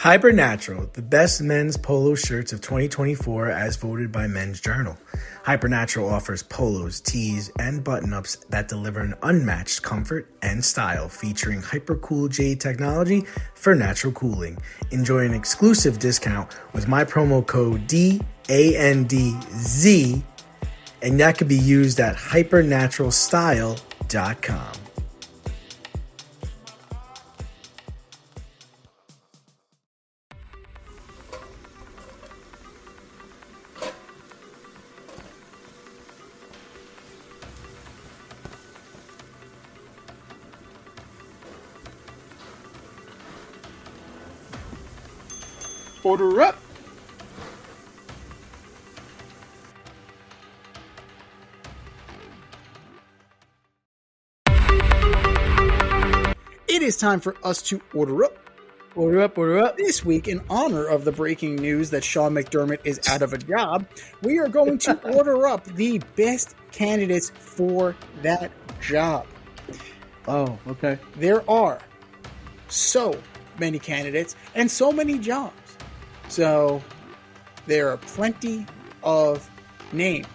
Hypernatural, the best men's polo shirts of 2024 as voted by Men's Journal. Hypernatural offers polos, tees, and button-ups that deliver an unmatched comfort and style featuring Hypercool J technology for natural cooling. Enjoy an exclusive discount with my promo code DANDZ, and that could be used at hypernaturalstyle.com. Order up! It is time for us to order up. Order up, order up. This week, in honor of the breaking news that Sean McDermott is out of a job, we are going to order up the best candidates for that job. Oh, okay. There are so many candidates and so many jobs. So there are plenty of names,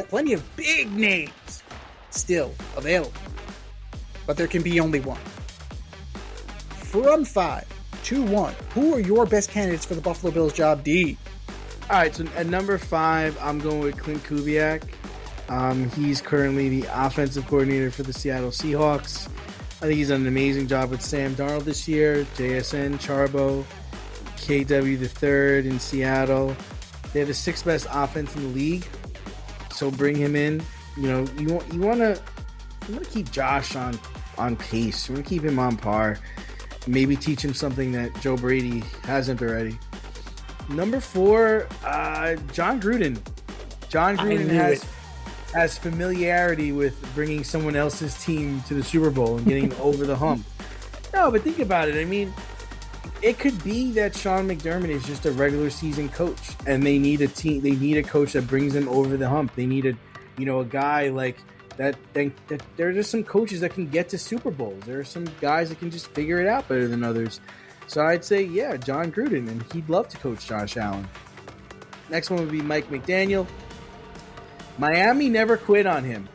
plenty of big names still available. But there can be only one. From 5 to 1, who are your best candidates for the Buffalo Bills job, D? All right, so at number 5, I'm going with Clint Kubiak. He's currently the offensive coordinator for the Seattle Seahawks. I think he's done an amazing job with Sam Darnold this year, JSN, Charbo, KW the third in Seattle. They have the 6th best offense in the league, so bring him in. You know, you want to keep Josh on pace. You want to keep him on par. Maybe teach him something that Joe Brady hasn't already. Number 4, John Gruden. John Gruden has familiarity with bringing someone else's team to the Super Bowl and getting over the hump. No, but think about it. I mean, it could be that Sean McDermott is just a regular season coach, and they need a team. They need a coach that brings them over the hump. They need a guy like that. There are just some coaches that can get to Super Bowls. There are some guys that can just figure it out better than others. So I'd say, yeah, John Gruden, and he'd love to coach Josh Allen. Next one would be Mike McDaniel. Miami never quit on him.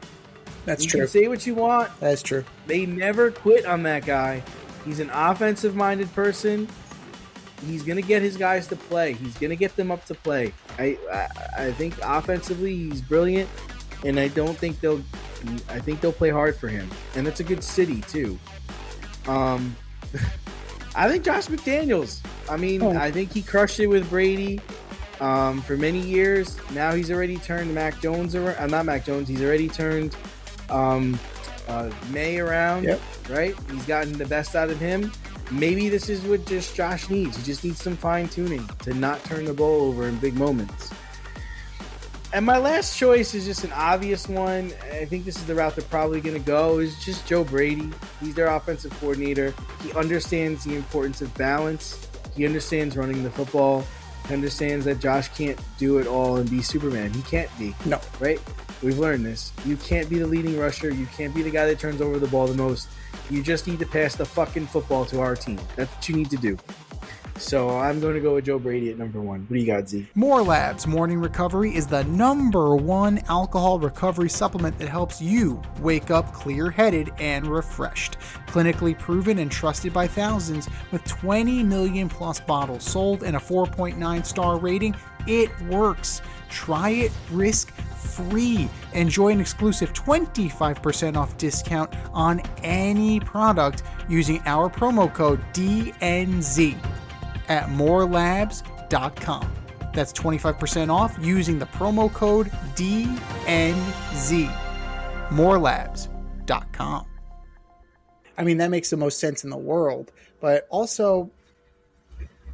That's true. You can say what you want. That's true. They never quit on that guy. He's an offensive-minded person. He's going to get his guys to play. He's going to get them up to play. I think offensively he's brilliant, and I think they'll play hard for him. And that's a good city too. I think Josh McDaniels. I think he crushed it with Brady for many years. Now he's already turned Mac Jones around. Not Mac Jones. He's already turned May around. Yep. Right? He's gotten the best out of him. Maybe this is what just Josh needs. He just needs some fine-tuning to not turn the ball over in big moments. And my last choice is just an obvious one. I think this is the route they're probably going to go, is just Joe Brady. He's their offensive coordinator. He understands the importance of balance. He understands running the football. He understands that Josh can't do it all and be Superman. He can't be. No. Right? We've learned this. You can't be the leading rusher. You can't be the guy that turns over the ball the most. You just need to pass the fucking football to our team. That's what you need to do. So I'm going to go with Joe Brady at number 1. What do you got, Z? More Labs Morning Recovery is the number 1 alcohol recovery supplement that helps you wake up clear-headed and refreshed. Clinically proven and trusted by thousands, with 20 million plus bottles sold and a 4.9 star rating, it works. Try it risk-free. Enjoy an exclusive 25% off discount on any product using our promo code DNZ at morelabs.com. That's 25% off using the promo code DNZ. morelabs.com. I mean, that makes the most sense in the world, but also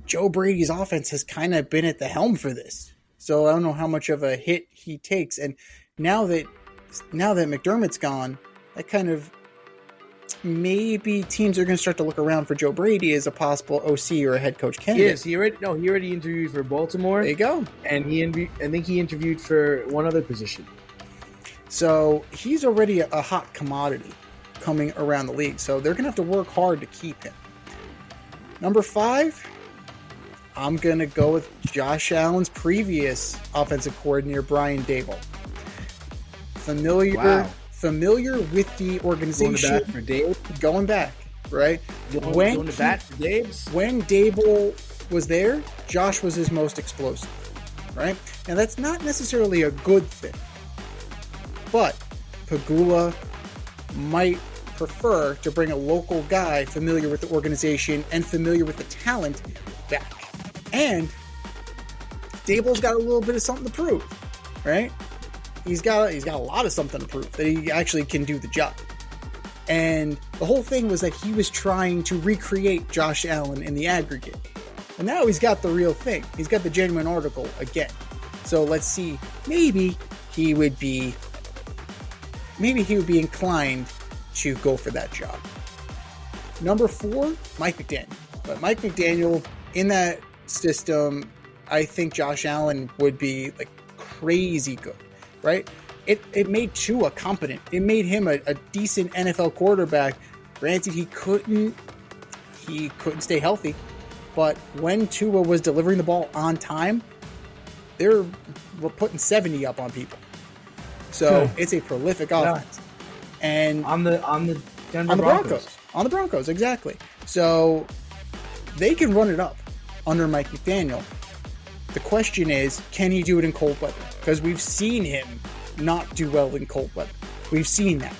Joe Brady's offense has kind of been at the helm for this. So I don't know how much of a hit he takes. And now that McDermott's gone, that kind of maybe teams are going to start to look around for Joe Brady as a possible OC or a head coach candidate. Yes, he already interviewed for Baltimore. There you go. And I think he interviewed for one other position. So he's already a hot commodity coming around the league. So they're going to have to work hard to keep him. Number 5, I'm going to go with Josh Allen's previous offensive coordinator, Brian Daboll. Familiar with the organization. Going back for Dave? Going back, right? Going to bat for Dave's? When Daboll was there, Josh was his most explosive, right? Now, that's not necessarily a good thing. But Pegula might prefer to bring a local guy familiar with the organization and familiar with the talent back. And Daboll's got a little bit of something to prove, right? He's got a lot of something to prove that he actually can do the job. And the whole thing was that he was trying to recreate Josh Allen in the aggregate. And now he's got the real thing. He's got the genuine article again. So let's see, maybe he would be inclined to go for that job. Number 4, Mike McDaniel. But Mike McDaniel, in that system, I think Josh Allen would be like crazy good, right? It made Tua competent. It made him a decent NFL quarterback. Granted, he couldn't stay healthy, but when Tua was delivering the ball on time, they were putting 70 up on people. So it's a prolific offense. And on the Denver Broncos. On the Broncos, exactly. So they can run it up under Mike McDaniel. The question is, can he do it in cold weather? Because we've seen him not do well in cold weather. We've seen that.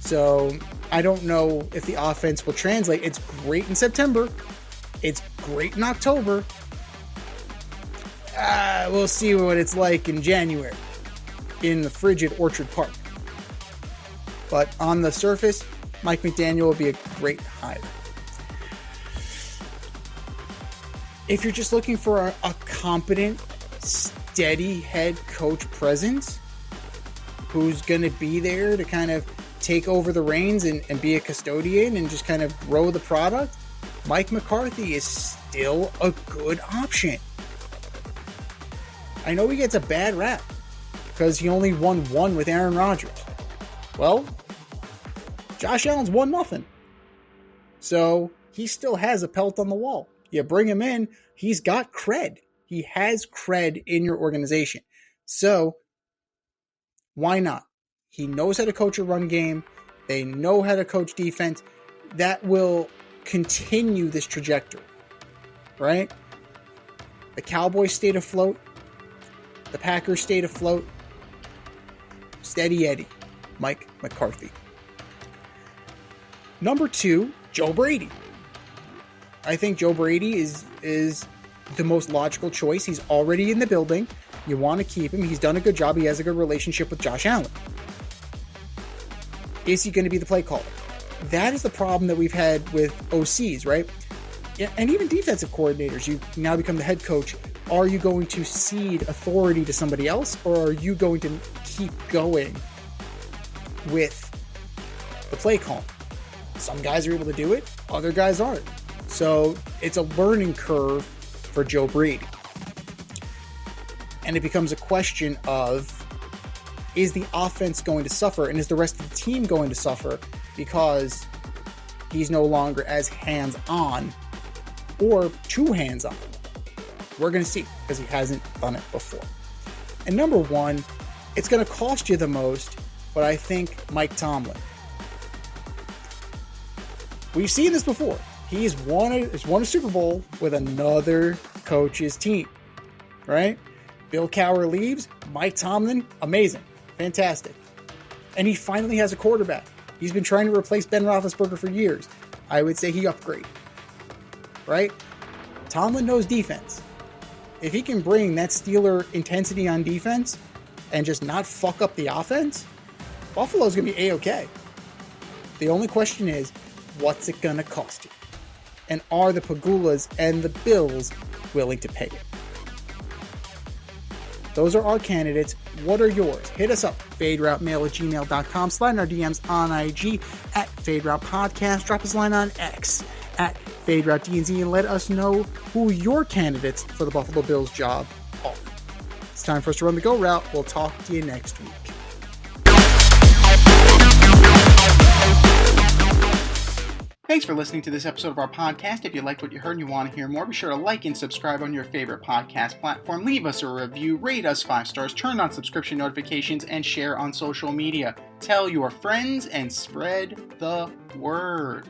So I don't know if the offense will translate. It's great in September. It's great in October. We'll see what it's like in January in the frigid Orchard Park. But on the surface, Mike McDaniel will be a great hire. If you're just looking for a competent, steady head coach presence who's going to be there to kind of take over the reins and be a custodian and just kind of grow the product, Mike McCarthy is still a good option. I know he gets a bad rap because he only won 1 with Aaron Rodgers. Well, Josh Allen's won nothing. So he still has a pelt on the wall. You bring him in, he's got cred. He has cred in your organization. So why not? He knows how to coach a run game. They know how to coach defense. That will continue this trajectory, right? The Cowboys stayed afloat. The Packers stayed afloat. Steady Eddie, Mike McCarthy. Number 2, Joe Brady. I think Joe Brady is the most logical choice. He's already in the building. You want to keep him. He's done a good job. He has a good relationship with Josh Allen. Is he going to be the play caller? That is the problem that we've had with OCs, right? And even defensive coordinators. You now become the head coach. Are you going to cede authority to somebody else, or are you going to keep going with the play call? Some guys are able to do it. Other guys aren't. So it's a learning curve for Joe Brady. And it becomes a question of, is the offense going to suffer, and is the rest of the team going to suffer because he's no longer as hands-on or too hands-on? We're going to see, because he hasn't done it before. And number 1, it's going to cost you the most, but I think Mike Tomlin. We've seen this before. He's won a Super Bowl with another coach's team, right? Bill Cowher leaves. Mike Tomlin, amazing. Fantastic. And he finally has a quarterback. He's been trying to replace Ben Roethlisberger for years. I would say he upgraded, right? Tomlin knows defense. If he can bring that Steeler intensity on defense and just not fuck up the offense, Buffalo's going to be A-okay. The only question is, what's it going to cost you? And are the Pegulas and the Bills willing to pay it? Those are our candidates. What are yours? Hit us up, faderoutemail@gmail.com. Slide in our DMs on IG at FadeRoutePodcast. Drop us a line on X at FadeRouteDNZ and let us know who your candidates for the Buffalo Bills job are. It's time for us to run the go route. We'll talk to you next week. Thanks for listening to this episode of our podcast. If you liked what you heard and you want to hear more, be sure to like and subscribe on your favorite podcast platform. Leave us a review, rate us 5 stars, turn on subscription notifications, and share on social media. Tell your friends and spread the word.